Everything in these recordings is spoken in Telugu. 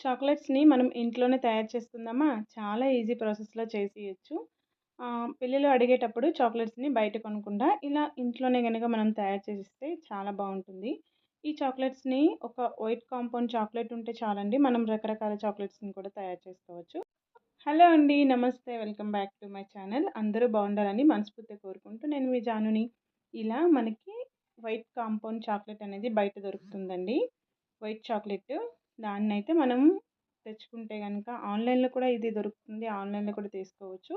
చాక్లెట్స్‌ని మనం ఇంట్లోనే తయారు చేసుకుందామా? చాలా ఈజీ ప్రాసెస్‌లో చేసేయొచ్చు. పిల్లలు అడిగేటప్పుడు చాక్లెట్స్‌ని బయట కొనకుండా ఇలా ఇంట్లోనే గనక మనం తయారు చేసిస్తే చాలా బావుంటుంది. ఈ చాక్లెట్స్‌ని ఒక వైట్ కాంపౌండ్ చాక్లెట్ ఉంటే చాలండి. మనం రకరకాల చాక్లెట్స్‌ని కూడా తయారు చేసుకోవచ్చు. హలో అండి. నమస్తే. Welcome back to my channel. అందరూ బావుండాలని మనస్ఫూర్తిగా కోరుకుంటూ నేను మీ జానుని. ఇలా మనకి వైట్ కాంపౌండ్ చాక్లెట్ అనేది బయట దొరుకుతుందండి. White chocolate. దాన్నైతే మనం తెచ్చుకుంటే గనక ఆన్‌లైన్‌లో కూడా ఇది దొరుకుతుంది. ఆన్‌లైన్‌లో కూడా తీసుకోవచ్చు.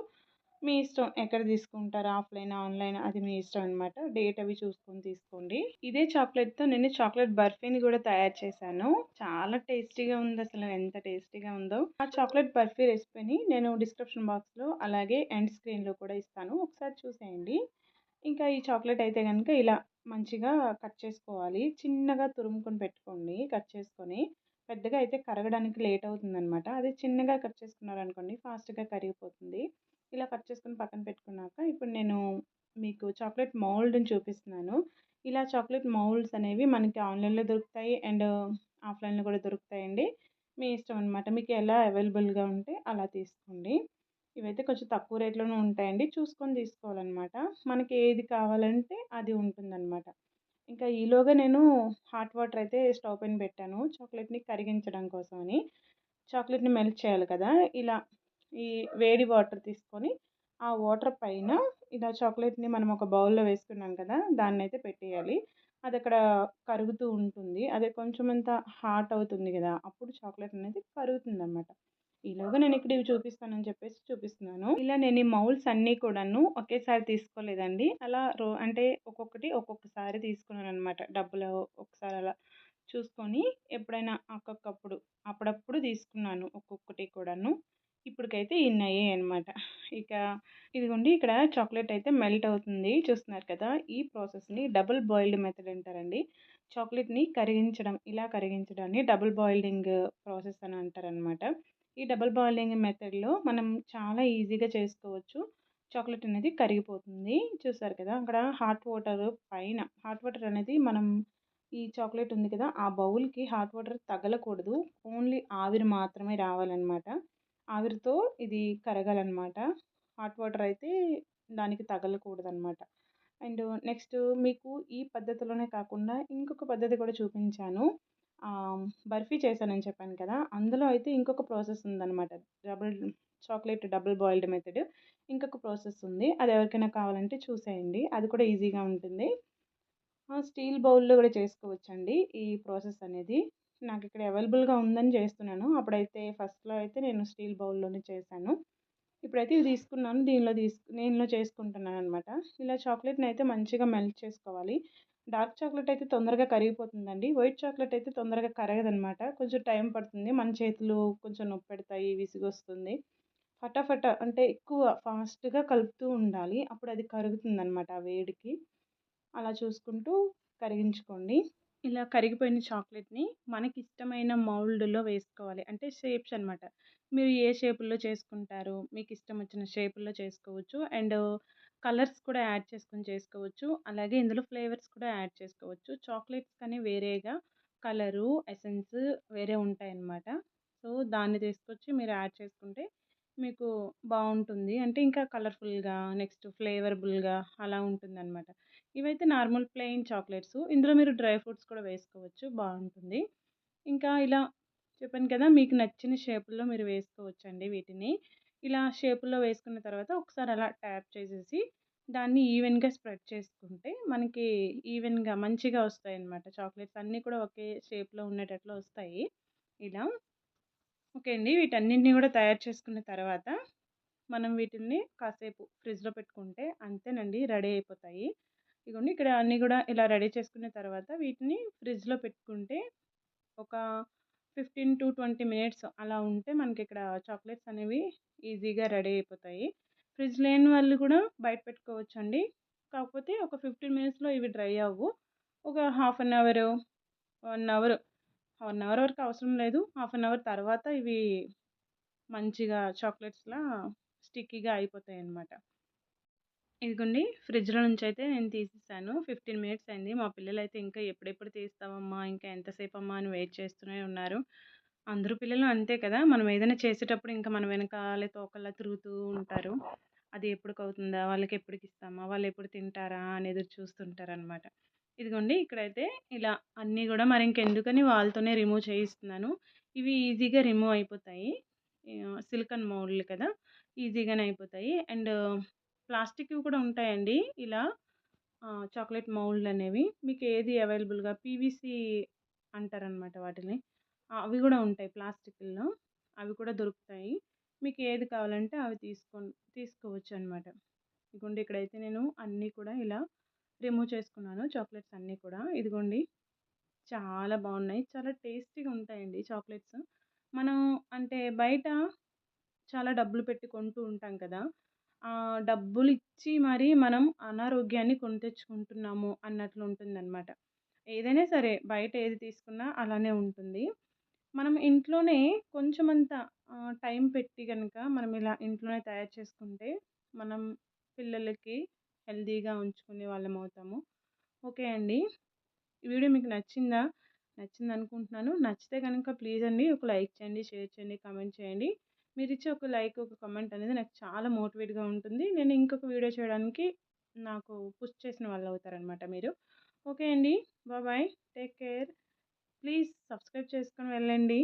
మీ ఇష్టం ఎక్కడ తీసుకుంటారు ఆఫ్‌లైన్, ఆన్‌లైన్ అది మీ ఇష్టం అనమాట. డేట్ అవి చూసుకొని తీసుకోండి. ఇదే చాక్లెట్‌తో నేను చాక్లెట్ బర్ఫీని గూడా తయారు చేశాను. చాలా టేస్టీగా ఉందసలు. ఎంత టేస్టీగా ఉందో. ఆ చాక్లెట్ బర్ఫీ రెసిపీని నేను డిస్క్రిప్షన్ బాక్స్‌లో అలాగే ఎండ్ స్క్రీన్‌లో కూడా ఇస్తాను. ఒకసారి చూసేయండి. ఇంకా ఈ చాక్లెట్ అయితే గనుక ఇలా మంచిగా కట్ చేసుకోవాలి. చిన్నగా తురుముకొని పెట్టుకోండి కట్ చేసుకొని. పెద్దగా అయితే కరగడానికి లేట్ అవుతుందనమాట. అదే చిన్నగా కట్ చేసుకున్నారనుకోండి ఫాస్ట్‌గా కరిగిపోతుంది. ఇలా కట్ చేసుకొని పక్కన పెట్టుకున్నాక ఇప్పుడు నేను మీకు చాక్లెట్ మౌల్డ్‌ని చూపిస్తున్నాను. ఇలా చాక్లెట్ మౌల్డ్స్ అనేవి మనకి ఆన్‌లైన్‌లో దొరుకుతాయి. అండ్ ఆఫ్‌లైన్‌లో కూడా దొరుకుతాయండి. మీ ఇష్టం అనమాట. మీకు ఎలా అవైలబుల్‌గా ఉంటే అలా తీసుకోండి. ఇవైతే కొంచెం తక్కువ రేట్‌లోనే ఉంటాయండి. చూసుకొని తీసుకోవాలనమాట. మనకి ఏది కావాలంటే అది ఉంటుందనమాట. ఇంకా ఈలోగా నేను హాట్ వాటర్ అయితే స్టవ్ పైన పెట్టాను. చాక్లెట్‌ని కరిగించడం కోసం అని. చాక్లెట్‌ని మెల్ట్ చేయాలి కదా! ఇలా ఈ వేడి వాటర్ తీసుకొని, ఆ వాటర్ పైన ఇలా చాక్లెట్‌ని మనం ఒక బౌల్‌లో వేసుకున్నాం కదా! దాన్నైతే పెట్టేయాలి. అదక్కడ కరుగుతూ ఉంటుంది. అదే కొంచెమంత హాట్ అవుతుంది గదా! అప్పుడు చాక్లెట్ అనేది కరుగుతుందనమాట. ఈలోగా నేనిక్కడ ఇవి చూపిస్తానని చెప్పేసి చూపిస్తున్నాను. ఇలా నేను ఈ మౌల్డ్స్ అన్నీ కూడాను ఒకేసారి తీసుకోలేదండి. అలా అంటే ఒక్కొక్కటి ఒక్కొక్కసారి తీసుకున్నాననమాట. డబ్బులు ఒకసారి అలా చూసుకొని ఎప్పుడైనా అప్పుడప్పుడు తీసుకున్నాను ఒక్కొక్కటి కూడాను. ఇప్పటికైతే ఇన్నయ్యాయనమాట. ఇక ఇదిగోండి ఇక్కడ చాక్లెట్ అయితే మెల్ట్ అవుతుంది. చూస్తున్నారు కదా! ఈ ప్రాసెస్‌ని డబుల్ బాయిల్డ్ మెథడ్ అంటారండి. చాక్లెట్‌ని కరిగించడం, ఇలా కరిగించడాన్ని డబుల్ బాయిల్డింగ్ ప్రాసెస్ అని అంటారనమాట. ఈ డబుల్ బాయిలింగ్ మెథడ్‌లో మనం చాలా ఈజీగా చేసుకోవచ్చు. చాక్లెట్ అనేది కరిగిపోతుంది. చూసారు కదా! అక్కడ హాట్ వాటర్ అనేది మనం ఈ చాక్లెట్ ఉంది కదా! ఆ బౌల్‌కి హాట్ వాటర్ తగలకూడదు. ఓన్లీ ఆవిరి మాత్రమే రావాలనమాట. ఆవిరితో ఇది కరగాలనమాట. హాట్ వాటర్ అయితే దానికి తగలకూడదనమాట. అండ్ నెక్స్ట్ మీకు ఈ పద్ధతిలోనే కాకుండా ఇంకొక పద్ధతి కూడా చూపించాను. బర్ఫీ చేశానని చెప్పాను కదా! అందులో అయితే ఇంకొక ప్రాసెస్ ఉందనమాట. Double double boiled method. ఇంకొక ప్రాసెస్ ఉంది. అది ఎవరికైనా కావాలంటే చూసేయండి. అది కూడా ఈజీగా ఉంటుంది. స్టీల్ బౌల్‌లో గూడా చేసుకోవచ్చండి ఈ ప్రాసెస్ అనేది. నాకిక్కడ అవైలబుల్‌గా ఉందని చేస్తున్నాను. అప్పుడైతే ఫస్ట్‌లో అయితే నేను స్టీల్ బౌల్‌లోనే చేశాను. ఇప్పుడైతే ఇవి తీసుకున్నాను. దీనిలో చేసుకుంటున్నాననమాట. ఇలా చాక్లెట్‌నయితే మంచిగా మెల్ట్ చేసుకోవాలి. డార్క్ చాక్లెట్ అయితే తొందరగా కరిగిపోతుందండి. వైట్ చాక్లెట్ అయితే తొందరగా కరగదనమాట. కొంచెం టైం పడుతుంది. మన చేతులు కొంచెం నొప్పెడతాయి, విసుగొస్తుంది. ఫటాఫట అంటే ఎక్కువ ఫాస్ట్‌గా కలుపుతూ ఉండాలి. అప్పుడది కరుగుతుందనమాట ఆ వేడికి. అలా చూసుకుంటూ కరిగించుకోండి. ఇలా కరిగిపోయిన చాక్లెట్‌ని మనకిష్టమైన మౌల్డ్‌లో వేసుకోవాలి. అంటే షేప్స్ అనమాట. మీరు ఏ షేపుల్లో చేసుకుంటారో మీకిష్టం వచ్చిన షేపుల్లో చేసుకోవచ్చు. అండ్ కలర్స్ కూడా యాడ్ చేసుకొని చేసుకోవచ్చు. అలాగే ఇందులో ఫ్లేవర్స్ కూడా యాడ్ చేసుకోవచ్చు. చాక్లెట్స్ కానీ వేరేగా కలరు, ఎసెన్స్ వేరే ఉంటాయన్నమాట. సో, దాన్ని తీసుకొచ్చి మీరు యాడ్ చేసుకుంటే మీకు బావుంటుంది. అంటే ఇంకా కలర్‌ఫుల్‌గా నెక్స్ట్ ఫ్లేవరబుల్‌గా అలా ఉంటుందన్నమాట. ఇవైతే నార్మల్ ప్లెయిన్ చాక్లెట్సు. ఇందులో మీరు డ్రై ఫ్రూట్స్ కూడా వేసుకోవచ్చు. బావుంటుంది. ఇంకా ఇలా చెప్పాను కదా! మీకు నచ్చిన షేపుల్లో మీరు వేసుకోవచ్చండి వీటిని. ఇలా షేపుల్లో వేసుకున్న తర్వాత ఒకసారి అలా ట్యాప్ చేసేసి దాన్ని ఈవెన్‌గా స్ప్రెడ్ చేసుకుంటే మనకి ఈవెన్‌గా మంచిగా వస్తాయన్నమాట. చాక్లెట్స్ అన్నీ కూడా ఒకే షేప్‌లో ఉండేటట్లు వస్తాయి. ఇలా ఓకే అండి. వీటన్నిటిని కూడా తయారు చేసుకున్న తర్వాత మనం వీటిల్ని కాసేపు ఫ్రిడ్జ్‌లో పెట్టుకుంటే అంతేనండి రెడీ అయిపోతాయి. ఇగోండి ఇక్కడ అన్నీ గూడా ఇలా రెడీ చేసుకున్న తర్వాత వీటిని ఫ్రిడ్జ్‌లో పెట్టుకుంటే ఒక 15-20 మినిట్స్ అలా ఉంటే మనకిక్కడ చాక్లెట్స్ అనేవి ఈజీగా రెడీ అయిపోతాయి. ఫ్రిడ్జ్ లేని వాళ్ళు కూడా బయట పెట్టుకోవచ్చండి. కాకపోతే ఒక 15 మినిట్స్‌లో ఇవి డ్రై అవ్వు. ఒక half an hour, 1 hour, 1 hour వరకు అవసరం లేదు. హాఫ్ అన్ అవర్ తర్వాత ఇవి మంచిగా చాక్లెట్స్‌లా స్టిక్కీగా అయిపోతాయన్నమాట. ఇదిగోండి ఫ్రిడ్జ్‌లో నుంచయితే నేను తీసేసాను. 15 మినిట్స్ అయింది. మా పిల్లలైతే ఇంకా ఎప్పుడెప్పుడు తీస్తావమ్మా? ఇంకా ఎంతసేపమ్మా? అని వెయిట్ చేస్తూనే ఉన్నారు. అందరూ పిల్లలు అంతే కదా! మనం ఏదైనా చేసేటప్పుడు ఇంకా మన వెనకాలే తోకలా తిరుగుతూ ఉంటారు. అది ఎప్పటికవుతుందా? వాళ్ళకెప్పటికిస్తామా? వాళ్ళెప్పుడు తింటారా? అని ఎదురు చూస్తుంటారనమాట. ఇదిగోండి ఇక్కడైతే ఇలా అన్నీ గూడా మరింకెందుకని వాళ్ళతోనే రిమూవ్ చేయిస్తున్నాను. ఇవి ఈజీగా రిమూవ్ అయిపోతాయి. సిలికాన్ మౌల్డ్‌లు కదా! ఈజీగానే అయిపోతాయి. అండ్ ప్లాస్టిక్‌వి కూడా ఉంటాయండి ఇలా చాక్లెట్ మౌల్డ్‌లనేవి. మీకేది అవైలబుల్‌గా పీవీసీ అంటారనమాట వాటిని. అవి గూడా ఉంటాయి ప్లాస్టిక్కుల్లో. అవి కూడా దొరుకుతాయి. మీకేది కావాలంటే అవి తీసుకోవచ్చనమాట. ఇదిగోండి ఇక్కడైతే నేను అన్నీ కూడా ఇలా రిమూవ్ చేసుకున్నాను చాక్లెట్స్ అన్నీ కూడా. ఇదిగోండి చాలా బావున్నాయి. చాలా టేస్టీగా ఉంటాయండి చాక్లెట్స్. మనం అంటే బయట చాలా డబ్బులు పెట్టి కొంటూ ఉంటాం కదా! డబ్బులిచ్చి మరీ మనం అనారోగ్యాన్ని కొని తెచ్చుకుంటున్నాము అన్నట్లుంటుందనమాట. ఏదైనా సరే బయట ఏది తీసుకున్నా అలానే ఉంటుంది. మనం ఇంట్లోనే కొంచెమంత టైం పెట్టి గనక మనం ఇలా ఇంట్లోనే తయారు చేసుకుంటే, మనం పిల్లలకి హెల్తీగా ఉంచుకునే వాళ్ళమవుతాము. ఓకే అండి. ఈ వీడియో మీకు నచ్చిందా? నచ్చిందనుకుంటున్నాను. నచ్చితే గనక ప్లీజ్ అండి ఒక లైక్ చేయండి, షేర్ చేయండి, కామెంట్ చేయండి. మీరిచ్చే ఒక లైక్, ఒక కామెంట్ అనేది నాకు చాలా మోటివేట్‌గా ఉంటుంది. నేను ఇంకొక వీడియో చేయడానికి నాకు పుష్ చేసిన వాళ్ళవుతారనమాట మీరు. ఓకే అండి. Bye. Take care. Please subscribe చేసుకొని వెళ్ళండి.